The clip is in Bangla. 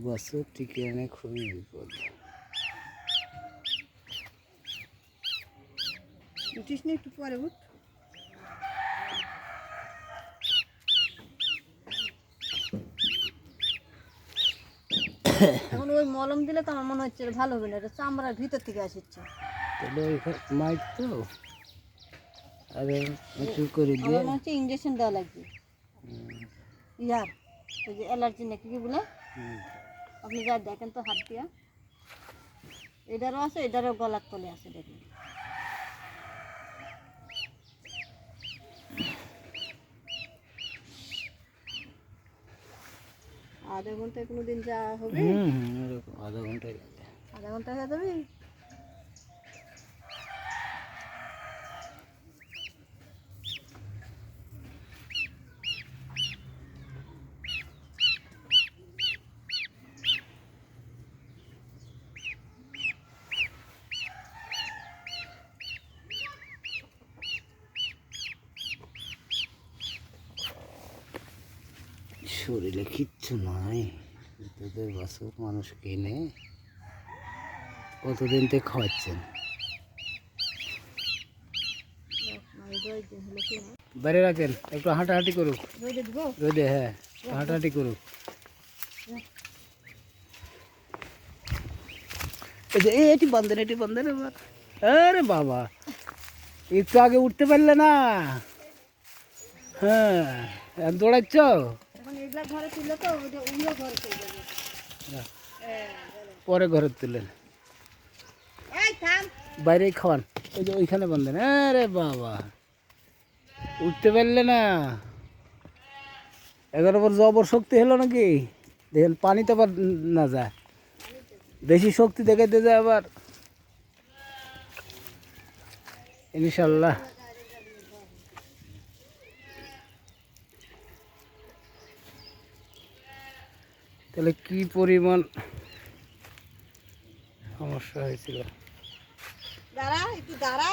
বাছুর টিকে এনে খুবই বিপদ। উঠিস না একটু পরে উঠ। এখন ওই মলম দিলে তো আমার মনে হচ্ছে ভালো হবে না, এটা চামড়ার ভিতর থেকে আসছে। তাহলে ওইখানে মাইক তো আরে একটু করে দিয়ে আমার মনে হচ্ছে ইঞ্জেকশন দেওয়া লাগবে। ইয়ার ওই যে অ্যালার্জি নাকি কি বলে, আপনি যা দেখেন তো হাত দিয়া, এটারও আছে, এটারও গলার তলে আছে দেখুন। আধা ঘন্টায় কোনো দিন যা হবে, এরকম আধা ঘন্টায় আধা ঘন্টা হয়ে যাবে। শরীরে কিচ্ছু নাই। তোদের বাছুর মানুষ কিনে কতদিন থেকে খাওয়াচ্ছেন? বাইরে রাখেন, একটু হাঁটাহাঁটি করুক রোদে। হ্যাঁ, হাঁটাহাঁটি করুক। এই যে এটি বান্ধেন আবার। আরে বাবা, একটু আগে উঠতে পারলে না? হ্যাঁ, দৌড়াচ্ছ। পরে ঘরে তুলেন, বাইরেই খাওয়ান। ওই যে ওইখানে বান্ধেন। আরে বাবা, উঠতে পারলে না? এগারো পর জবর শক্তি হলো নাকি? দেখেন পানিতে আবার না যায়, বেশি শক্তি দেখাইতে যায় আবার। ইনশাল্লাহ তাহলে কি পরিমাণ সমস্যা হয়েছিল। দাঁড়া একটু দাঁড়া।